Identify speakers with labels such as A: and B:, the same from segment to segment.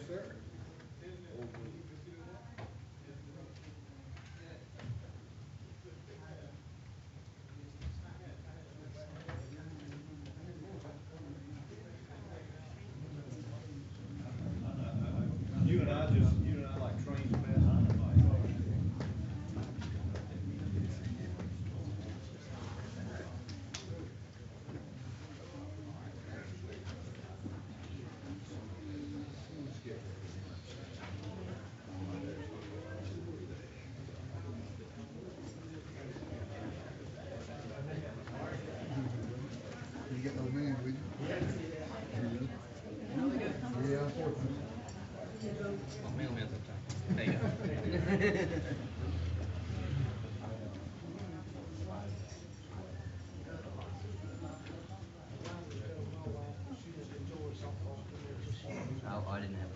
A: sir. You and I like trains passing.
B: You get no man with you? Yeah, unfortunately.
C: Oh, mailman's up top. There you go. Oh, I didn't have it.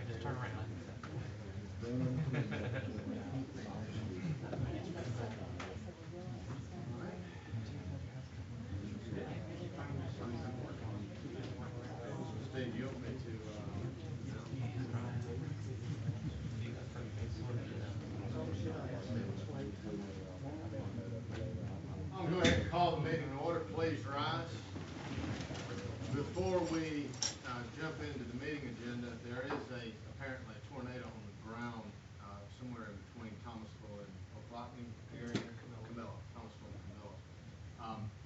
C: Just turn around.
A: Steve, you want me to, I'll go ahead and call the meeting in order. Please rise. Before we jump into the meeting agenda, there is apparently a tornado on the ground somewhere in between Thomasville and Ocklawaha area, Camilla, Thomasville and Camilla.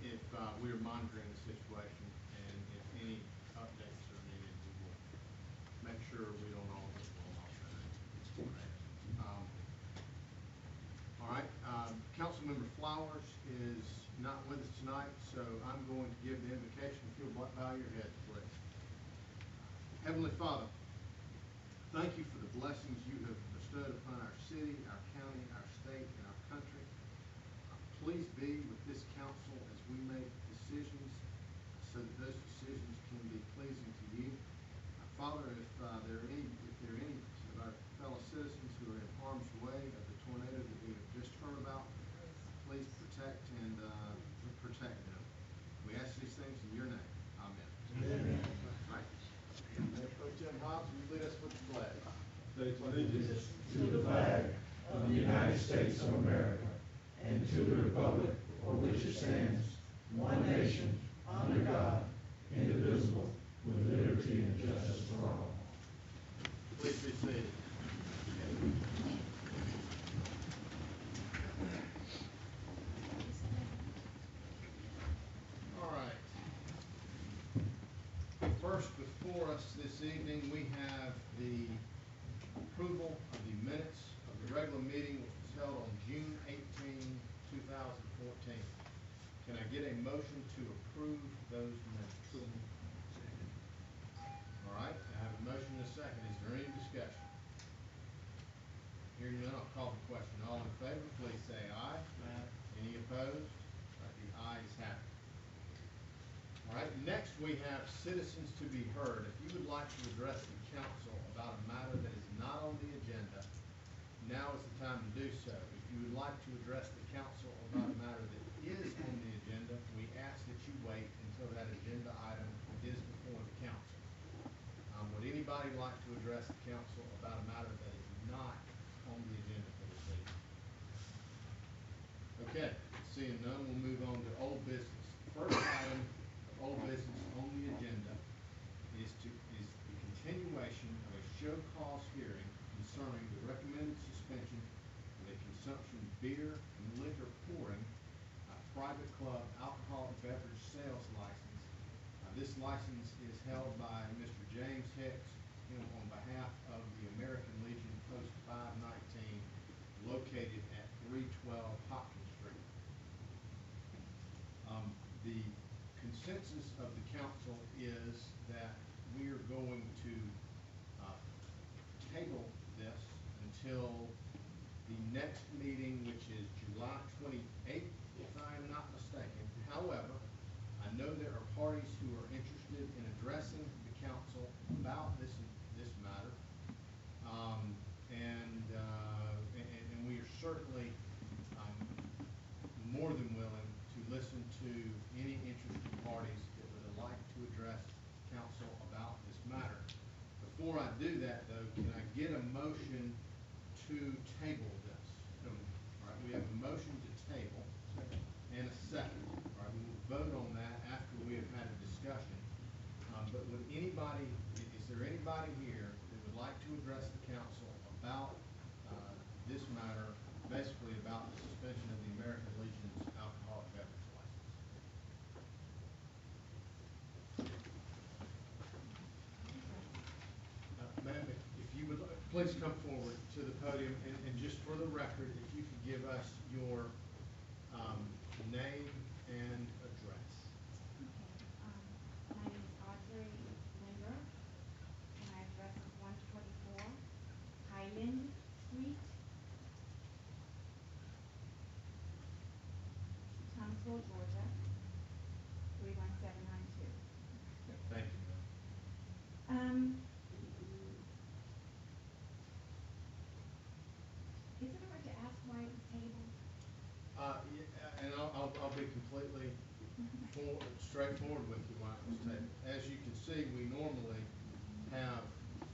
A: If we are monitoring the situation, and if any updates are needed, we will make sure we don't all get blown off that. All right, Councilmember Flowers is not with us tonight, so I'm going to give the invocation. If you'll bow your heads, please. Heavenly Father, thank you for the blessings you have bestowed upon our city, our county, our state, and our country. Please be with this council as we make decisions so that those decisions can be pleasing to you. Father, if there are any of our fellow citizens who are in harm's way of the tornado that we have just heard about, please protect them. We ask these things in your name. Amen. Amen. Right. Mayor Pro Tem Hobbs, will you lead us with the flag?
D: Pledge allegiance to the flag of the United States of America and to the republic for which it stands, one nation, under God, indivisible, with liberty and justice for all.
A: Please be seated. All right. First, before us this evening, we have the approval of the minutes of the regular meeting which was held on June 18, 2014. Can I get a motion to approve those minutes? All right, I have a motion and a second. Is there any discussion? Hearing none, I'll call the question. All in favor, please say aye. Aye. Any opposed? All right, the ayes have it. All right, next we have citizens to be heard. If you would like to address the council about a matter that is not on the agenda, now is the time to do so. If you would like to address the council about a matter that is on the agenda, we ask that you wait until that agenda item is before the council. Would anybody like to address the council about a matter that is not on the agenda for this evening? Okay, seeing none, we'll move on to old business. First item of old business on the agenda is the continuation of a show cause hearing concerning the recommended suspension of a consumption beer and liquor pouring, private club alcoholic beverage sales license. This license is held by Mr. James Hicks, on behalf of the American Legion Post 519, located at 312 Hopkins Street. The consensus of the council is that we are going to table this until the next meeting, which is July 28th, if I am not mistaken. However, I know there are parties who are interested in addressing the council about this matter, and we are certainly more than willing to listen to any interested parties that would like to address council about this matter. Before I do that, though, can I get a motion to table this? All right, we have a motion to table and a second. All right, we will vote on that after we have had a discussion. But would anybody, is there anybody here that would like to address the council about this matter, basically about the suspension of the American Legion's alcoholic beverage license? Ma'am, if you would, please come forward to the podium, and just for the record, if you could give us your name and address.
E: My name is Audrey Linder, and my address is 124 Highland Street, Thomasville, Georgia, 31792.
A: Thank you, ma'am.
E: Is it all right to ask why it was tabled?
A: Yeah, and I'll be completely straightforward with you why it was tabled. As you can see, we normally have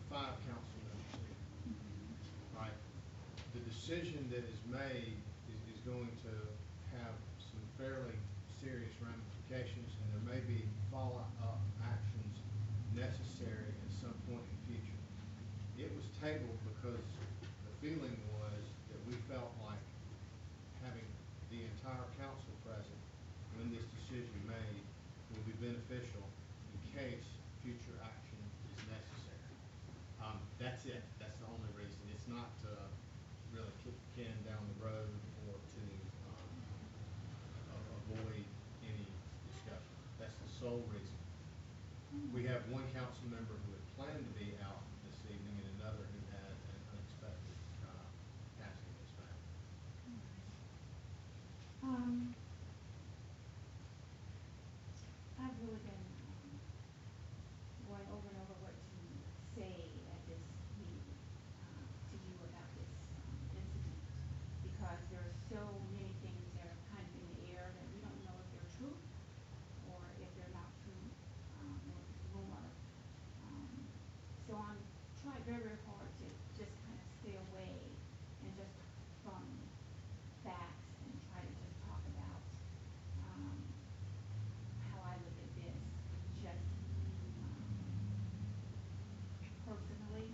A: 5 council members here. Right? The decision that is made is going to have some fairly serious ramifications, and there may be follow-up actions necessary at some point in the future. It was tabled because the feeling was that we felt like having the entire council present when this decision made will be beneficial in case future action is necessary. That's it. That's the only reason. It's not to really kick the can down the road or to avoid any discussion. That's the sole reason. We have one council member who had planned to be out this evening and another who had an unexpected passing of his family.
E: I've really been going over and over what to say at this meeting to you about this incident, because there are so many things that are kind of in the air that we don't know if they're true or if they're not true, or if it's rumor. So I'm trying very, very hard to just kind of stay away and just from facts and try to just talk about how I look at this, just personally,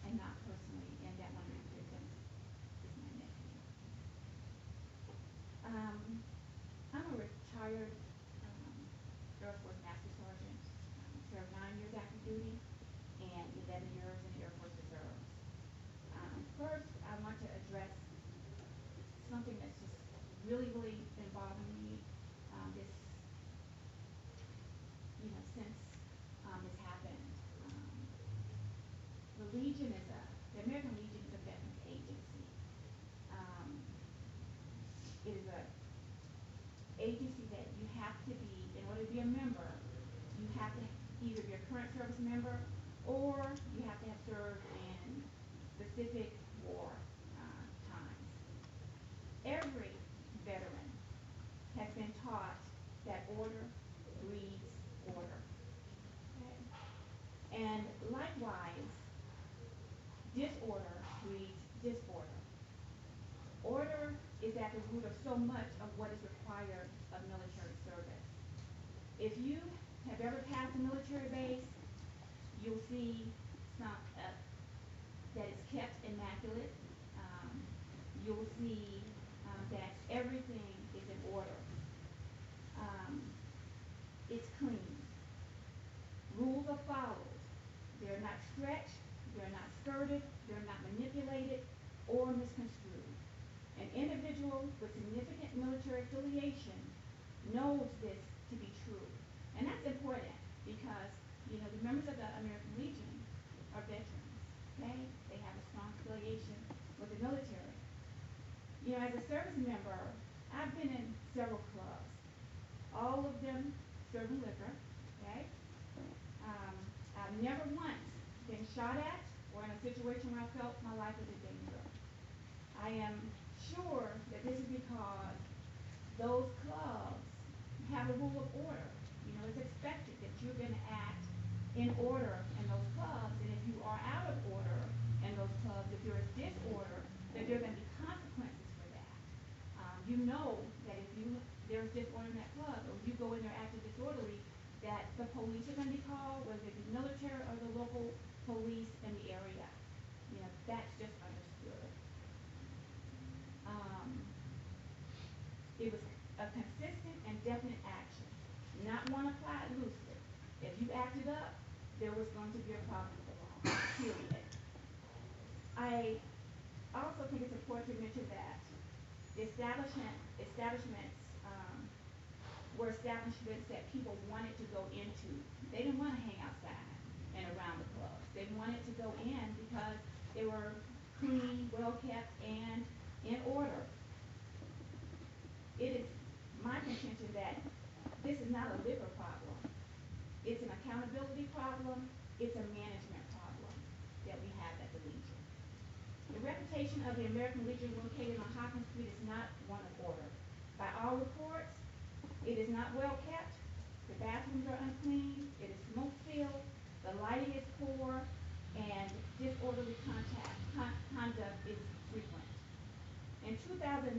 E: and not personally, and that one of the victims is my nephew. I'm a retired Air Force Master Sergeant. Served 9 years active duty and 11 years in the Air Force Reserves. First, I want to address something that's just really, really been bothering me since this happened. The American Legion is a veterans agency. It is a agency that you have to be, in order to be a member, you have to either be a current service member or you have to have served in specific war every veteran has been taught that order breeds order. Okay? And likewise, disorder breeds disorder. Order is at the root of so much of what is required of military service. If you have ever passed a military base, you'll see some, that it's kept immaculate. You'll see that everything is in order. It's clean. Rules are followed. They're not stretched, they're not skirted, they're not manipulated or misconstrued. An individual with significant military affiliation knows this to be true. And that's important because, you know, the members of the American Legion are veterans, okay? They have a strong affiliation with the military. You know, as a service member, I've been in several clubs. All of them serving liquor, okay? I've never once been shot at or in a situation where I felt my life was in danger. I am sure that this is because those clubs have a rule of order. You know, it's expected that you're going to act in order in those clubs, and if you are out of order in those clubs, if you're in disorder, that there are going to be consequences for that. You know that if there's disorder in that club, or you go in there acting disorderly, that the police are going to be called, whether it be military or the local police in the area. You know, that's just understood. It was a consistent and definite action, not one applied loosely. If you acted up, there was going to be a problem with the law, period. I also think it's important to mention that the establishments were establishments that people wanted to go into. They didn't want to hang outside and around the clubs. They wanted to go in because they were clean, well kept, and in order. It is my contention that this is not a liquor problem. It's an accountability problem. It's a management problem that we have at the Legion. The reputation of the American Legion located on Hopkins Street is not one of order. By all reports, it is not well kept. The bathrooms are unclean. It is smoke-filled. The lighting is poor, and disorderly conduct is frequent. In 2009,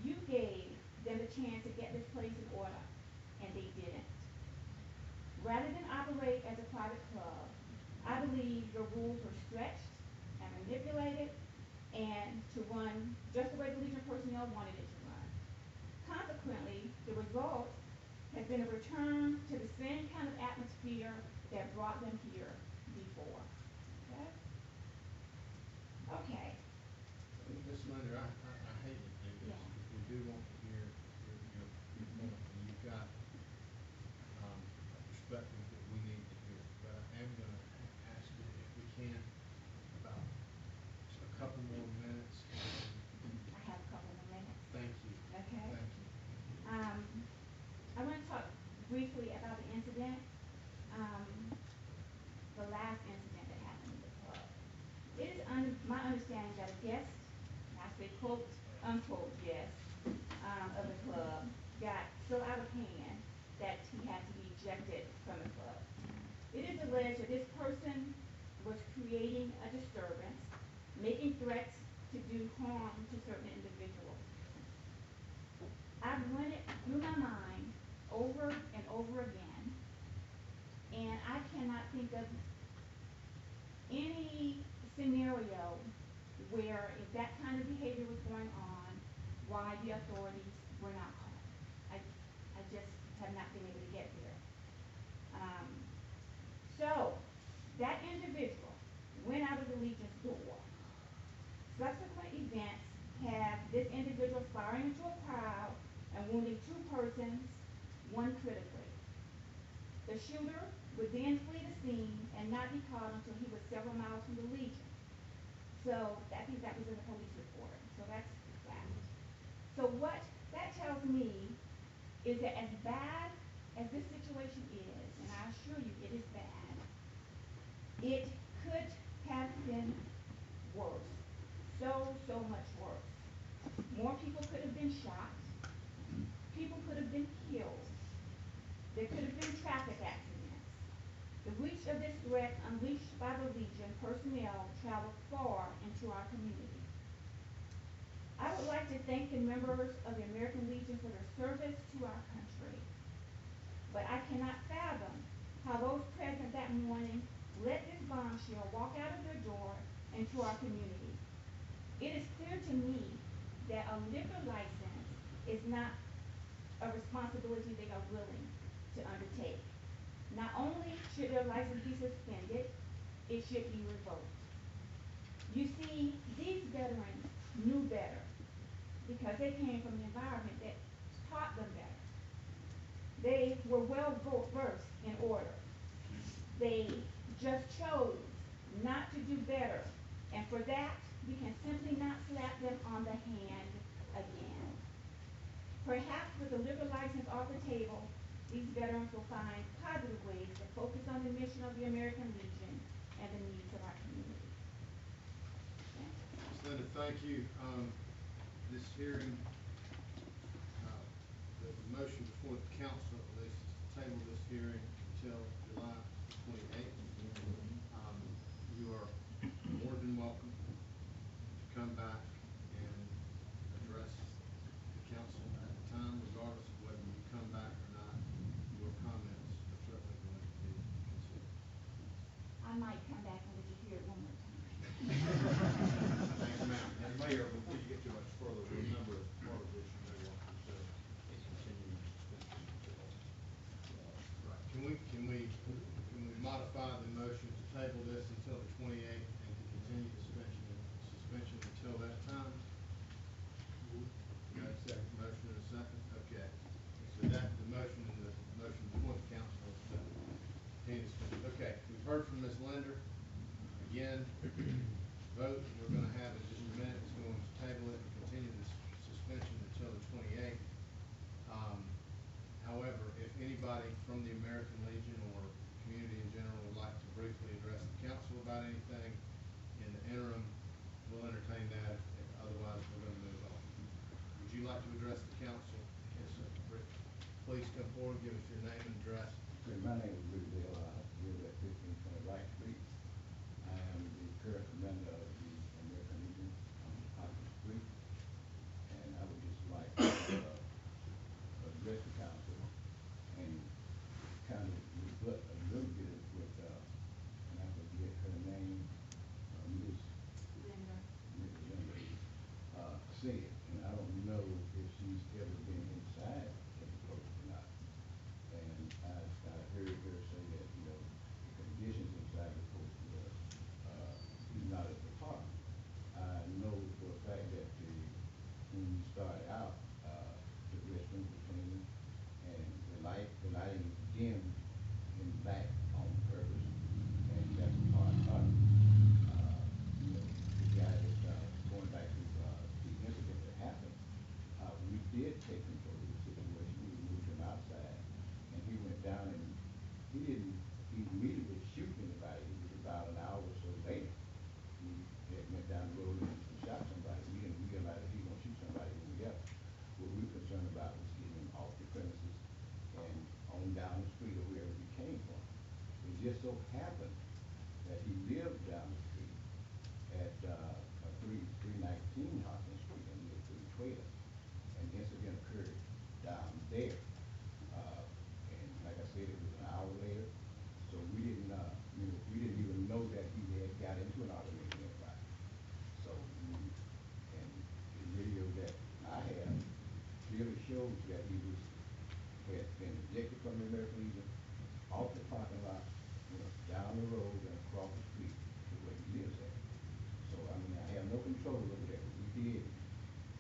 E: you gave them the chance to get this place in order, and they didn't. Rather than operate as a private club, I believe your rules were stretched and manipulated and to run just the way the Legion personnel wanted it to run. Consequently, the result has been a return to the same kind of atmosphere that brought them here before. Okay? Okay.
A: Ms. Linder, I hate to do this.
E: Yeah.
A: We do want to hear your point, and you've got a perspective that we need to hear. But I am going to ask you, if we can, about just a couple more minutes.
E: I have a couple more minutes.
A: Thank you.
E: Okay.
A: Thank you.
E: I want to talk briefly about the incident, the last incident that happened in the club. It is my understanding that a guest, and I say quote, unquote guest, of the club got so out of hand that he had to be ejected from the club. It is alleged that this person was creating a disturbance, making threats to do harm to certain individuals. I've run it through my mind over and over again, and I cannot think of any scenario where if that kind of behavior was going on, why the authorities were not called. I just have not been able to get there. So, that individual went out of the Legion's door. Subsequent events have this individual firing into a crowd and wounding 2 persons, 1 critically. The shooter would then flee the scene and not be caught until he was several miles from the Legion. So, I think that was in the police report. So that's that. So what that tells me is that as bad as this situation is, and I assure you it is bad, it could have been worse. So much worse. More people could have been shot. People could have been killed. There could have been traffic accidents. The reach of this threat unleashed by the Legion personnel traveled far into our community. I would like to thank the members of the American Legion for their service to our country. But I cannot fathom how those present that morning let this bombshell walk out of their door into our community. It is clear to me that a liquor license is not a responsibility they are willing to undertake. Not only should their license be suspended, it should be revoked. You see, these veterans knew better because they came from an environment that taught them better. They were well versed in order. They just chose not to do better, and for that, we can simply not slap them on the hand again. Perhaps with the liquor license off the table, these veterans will find positive ways to focus on the mission of the American Legion and the needs of our community.
A: Ms. Linda, thank you. This hearing, the motion before the council at least is to table this hearing until July 28th. You are more than welcome to come back and address the council at the time, regardless of whether you come back or not. Your comments are certainly going to be considered.
E: I might come back and let you hear it one more time.
A: Thank you, ma'am.
F: And Mayor, before you get too much further, remember as part of this, you may want to consider a continuing suspension until,
A: Right. Can we modify the motion to table this until the 28th and to continue suspension until that time? You got a second, motion and a second? Okay. So that, the motion before the council is to continue suspension. Okay, we've heard from Ms. Linder. Again, vote we're gonna have in just a minute is going to table it and continue this suspension until the 28th. However, if anybody from the American Legion or community in general would like to briefly address the council about anything in the interim, we'll entertain that. Otherwise, we're going to move on. Would you like to address the council? Yes, sir. Rick, please come forward, give us your name and address.
G: My name is Rick Dale. I live at 1520 Wright Street. I am the current commander of the American Legion on Hopkins Street. And I would just like to address the council and kind of rebut a little bit with, and I forget her name, Ms.
E: Linda.
G: Linda, said, and I don't know if she's ever been inside of the post or not. And I heard her say that, you know, the conditions inside the post were, not at the top. I know for a fact that when we started out, the restrooms were clean and the lighting was dim in the back on purpose, and that's the part of it. You know, the guy that, going back to, the incident that happened, we did take control of the situation. We moved him outside, and he went down and he didn't immediately shoot anybody. It was about an hour or so later. He had went down the road and shot somebody. We didn't realize he was gonna shoot somebody when we left. What we were concerned about was getting him off the premises and on down the street or wherever he came from. It just so happened that he lived down the street at 319 Hopkins Street and near 312. An incident occurred down there. And like I said, it was an hour later. So we didn't, you know, we didn't even know that he had got into an argument with anybody. So, and the video that I have clearly shows that he had been ejected from the American Legion, off the parking lot, you know, down the road and across the street to where he lives at. So, I mean, I have no control over that. We did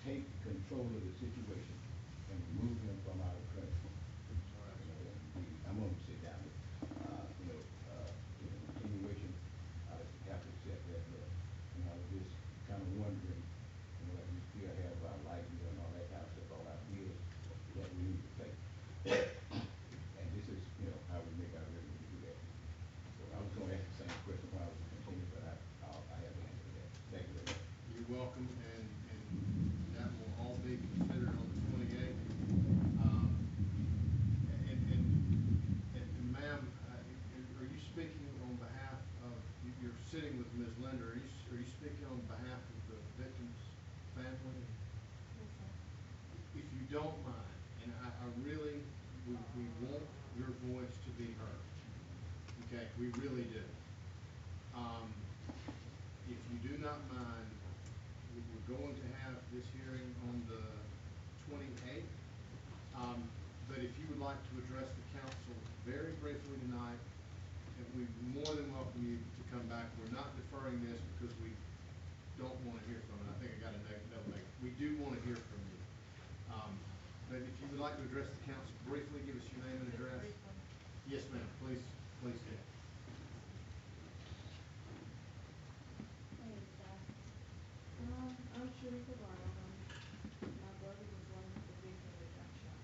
G: take control of the situation and remove him from our premises.
A: All right.
G: You know, I'm going to sit down. You know, in a continuation, I have to accept that. You know, I was just kind of wondering, you know, like we still have our light bill and all that kind of stuff, all our bills that we need to pay. And this is, you know, how we make our revenue to do that. So I was going to ask the same question when I was continuing, but I have the answer to that. Thank you very much.
A: You're welcome, and that will Linda, are you speaking on behalf of the victim's family? If you don't mind, and I really, we want your voice to be heard. Okay, we really do. If you do not mind, we're going to have this hearing on the 28th. But if you would like to address the council very briefly tonight, and we more than welcome you to come back. We're not deferring this because we don't want to hear from it. I think I got a note. We do want to hear from you. But if you would like to address the council briefly, give us your name and address. Yes, ma'am. Please do.
H: Hey, guys. I'm Sharika Brown. My brother was one of the victims that got shot.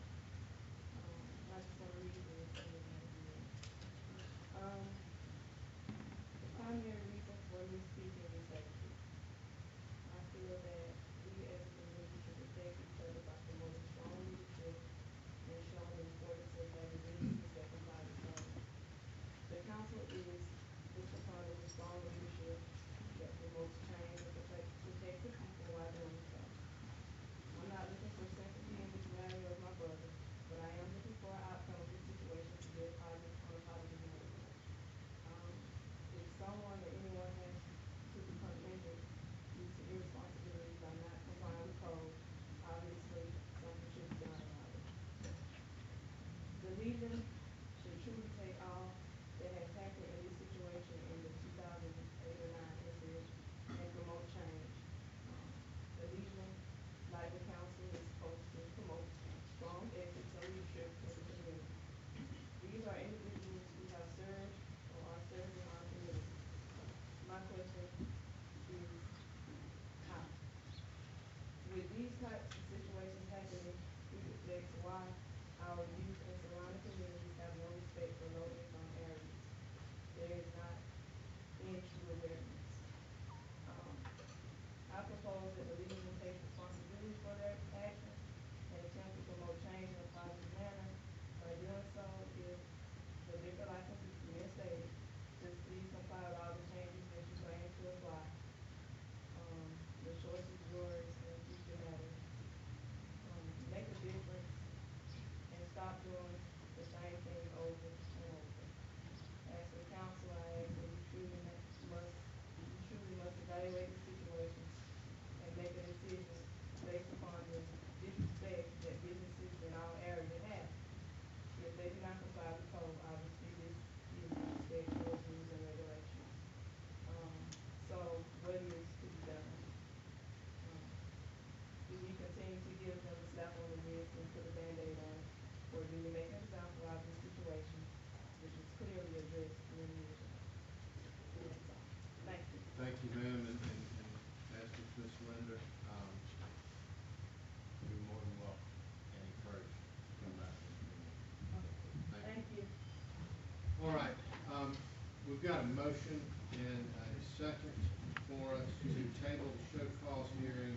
H: I just want to read this and then I'll do it. The primary reason for me speaking is safety. I feel that we as a community should protect each other by promoting strong leadership and showing the importance of having businesses that comply with code. The council is upon with strong leadership that promotes change and protects the people while doing so. I'm not looking for sympathy in this matter of my brother, but I am looking for an outcome of this situation to be on a positive note. If someone or anyone has to become injured due to irresponsibility by not complying with code, obviously something should be done about it. The Legion should truly take all that has happened in this situation in the 2008 or 9 incident and promote change. The Legion, like the council, is supposed to promote strong ethics and leadership in the community. These are individuals who have served or are serving our community. My question is, how? With these types of situations happening, it reflects why our youth and surrounding communities have no respect for low-income areas. There is not any true awareness. I propose that the Legion take responsibility for their actions and attempt to promote change in a positive manner. By doing so, if the liquor license is reinstated, just please comply with all the changes that you plan to apply. The choice is yours in future matters. Make a difference and stop doing the same thing over and over. As the council, I ask that you truly must evaluate the situation and make a decision based upon the disrespect that businesses in our area have. If they do not comply with code, obviously this is disrespect towards rules and regulations. So what is to be done? Do we continue to give them a slap on the wrist and put a Band-Aid on it? Or do we make an example out of this situation, which was clearly addressed many years ago? That's all. Thank you.
A: Thank you, ma'am, and as with Ms. Linda, you're more than welcome and encouraged to come back.
H: Thank you.
A: All right, we've got a motion and a second for us to table the show cause hearing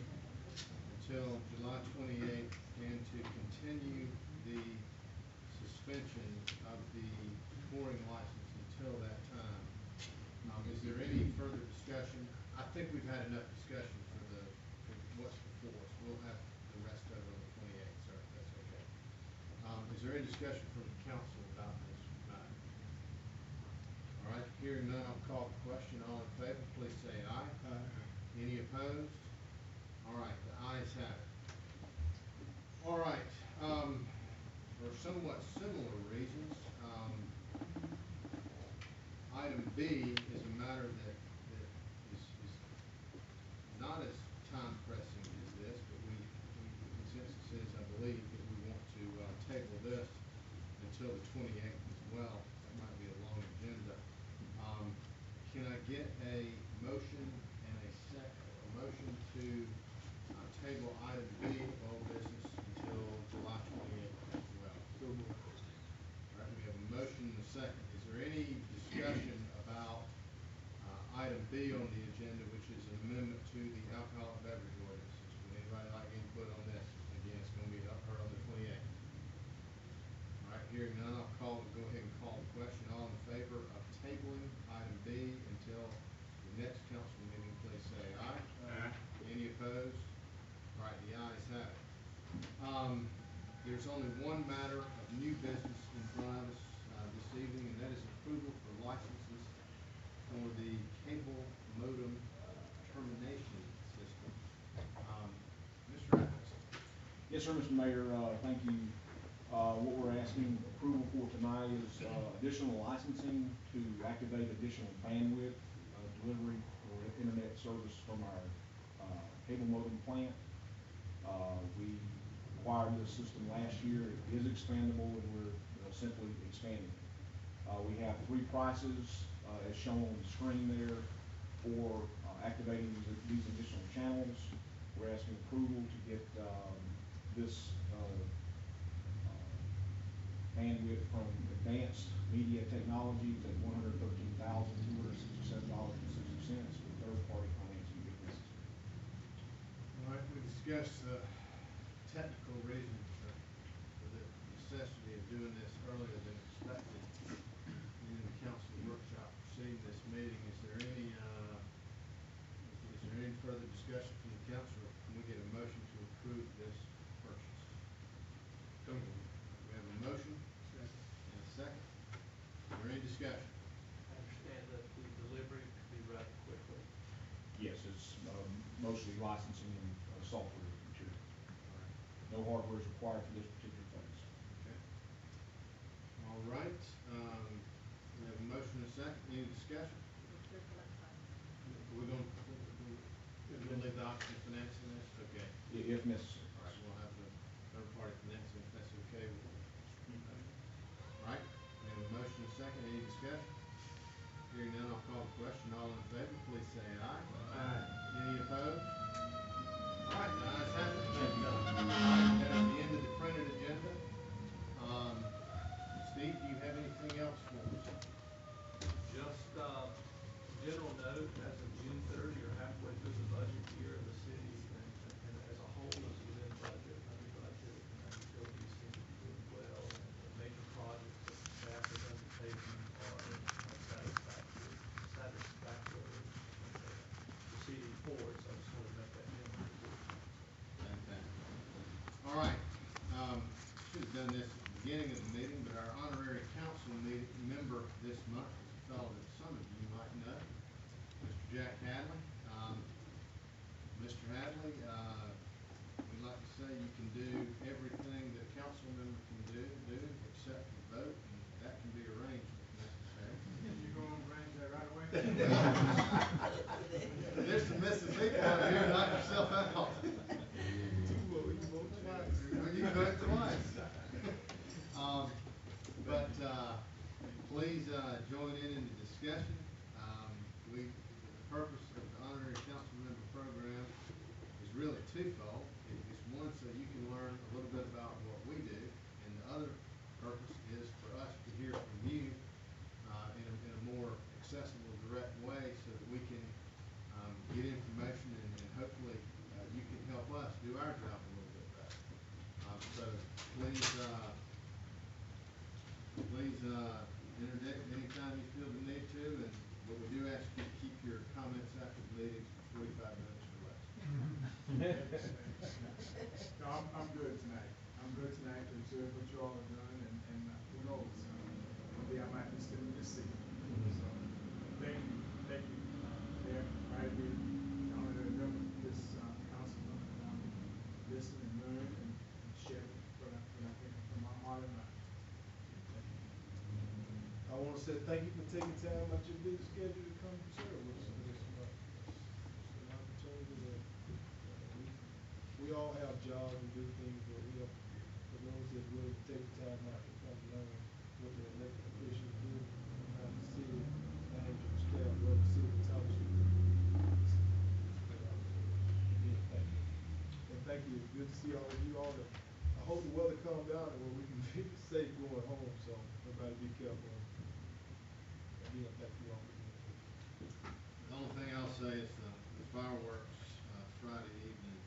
A: until July 28th and to continue the suspension of the pouring license until that time. Is there any further discussion? I think we've had enough discussion for what's before us. We'll have the rest of it on the 28th, sir, if that's okay. Is there any discussion from the council about this matter? All right, hearing none, I'll call the question. All in favor, please say aye. Aye. Any opposed? All right, the ayes have it. All right, for somewhat similar reasons, item B is a matter that is not as time pressing as this, but the consensus is, I believe, that we want to table this until the 28th as well. That might be a long agenda. Can I get a motion and a second? A motion to table item B of old business until July 28th as well. So moved. All right, we have a motion and a second. Is there any discussion about item B on the agenda, which is an amendment to the alcoholic beverage ordinances? Would anybody like input on this? Again, it's going to be heard on the 28th. All right, hearing none, I'll go ahead and call the question. All in favor of tabling item B until the next council There's only one matter of new business in front of us, this evening, and that is approval for licenses for the cable modem termination system. Mr. Adams.
I: Yes, sir, Mr. Mayor, thank you. What we're asking approval for tonight is additional licensing to activate additional bandwidth delivery for internet service from our cable modem plant. We acquired this system last year. It is expandable, and we're simply expanding it. We have three prices as shown on the screen there for activating these additional channels. We're asking approval to get this bandwidth from Advanced Media Technologies at $113,267.60 with third-party financing if necessary.
A: All right, we discussed the technical reasons for the necessity of doing this earlier than expected in the council workshop preceding this meeting. Is there any further discussion from the council? Can we get a motion to approve this purchase? We have a motion and a second. Is there any discussion?
J: I understand that the delivery could be rather quickly.
I: Yes, it's mostly licensing and software material. No hardware is required for this particular phase.
A: Okay. All right, we have a motion and a second. Any discussion? We're gonna leave the option of financing this? Okay.
I: If necessary.
A: All right, we'll have the third-party financing, if that's okay with you. All right, we have a motion and a second. Any discussion? Hearing none, I'll call the question. All in favor, please say aye. Aye. Any opposed? All right, the ayes have it. All right, that is the end of the printed agenda. Steve, do you have anything else for us?
J: Just, general note, as of June 30, or halfway through the budget year, the city and as a whole is within budget, under budget, and our utilities seem to be doing well, and the major projects that the staff is undertaking are satisfactorily proceeding forward, so I just want to make that general report.
A: Fantastic. All right, should have done this at the beginning of the meeting, but our honorary council member this month is a fellow that some of you might know, Mr. Jack Hadley. Mr. Hadley, we'd like to say you can do everything that a council member can do except for vote, and that can be arranged if necessary.
F: You gonna arrange that right away?
A: There's some missing people out here, knock yourself out.
F: Well, you vote twice.
A: Well, you can vote twice. Please, join in the discussion. The purpose of the honorary council member program is really twofold. It's one, so you can learn a little bit about what we do, and the other purpose is for us to hear from you, in a more accessible, direct way, so that we can, get information and hopefully, you can help us do our job a little bit better. So please, interject anytime you feel the need to, but we do ask you to keep your comments after the meeting for 45 minutes or less.
F: No, I'm good tonight. I'm good tonight to observe what you all have done, and who knows, maybe I might be still in this seat. So, thank you, Mayor, right here, honorary member, this, council member, and I'm listen and learn and share what I think from my heart and mind.
K: I want to say thank you for taking time out your busy schedule to come and serve with us this month. It's an opportunity that we all have jobs and do things, but we have, for those that really take the time out to come learn what the elected officials do, and how the city manager and staff work, the city township. Again, thank you. And thank you, it's good to see all of you all. I hope the weather calms down and where we can be safe going home, so everybody be careful. Again, thank you all.
A: The only thing I'll say is the fireworks, Friday evening,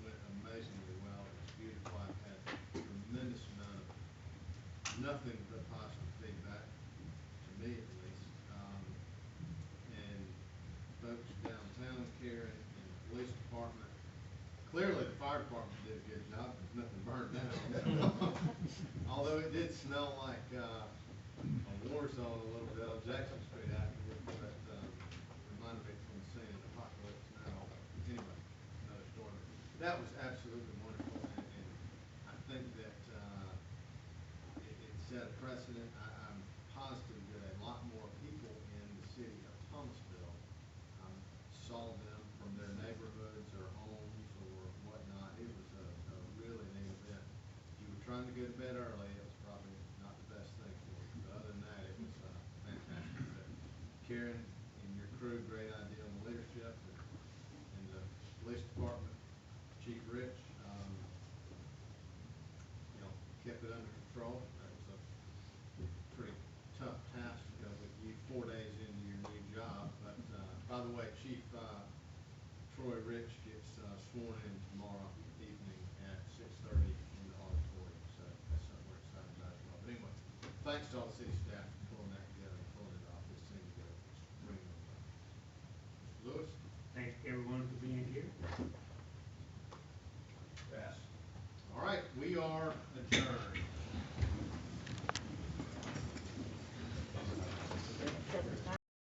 A: went amazingly well. It was beautiful. I've had a tremendous amount of nothing but positive feedback, to me at least. And folks downtown, Karen, and the police department, Clearly, the fire department did a good job, there's nothing burned down. Although it did smell like, a war zone a little bit on Jackson Street afterwards, but, reminded me from seeing the apocalypse now. Anyway, another story. That was absolutely wonderful, and I think that, it set a precedent. I'm positive that a lot more people in the city of Thomasville, saw them from their neighborhoods or homes or whatnot. It was a really neat event. If you were trying to go to bed early, it was probably not the best thing for you, but other than that, it was, fantastic. But Karen and your crew, great idea on the leadership, and the police department, Chief Rich, kept it under control. That was a pretty tough task, with you 4 days into your new job. But, by the way, Chief, Troy Rich gets, sworn in tomorrow evening at 6:30 in the auditorium, so that's something we're excited about as well. But anyway, thanks to all the city staff for pulling that together and pulling it off. This seemed to go extremely well. Mr. Lewis?
L: Thank everyone for being here.
A: All right, we are adjourned.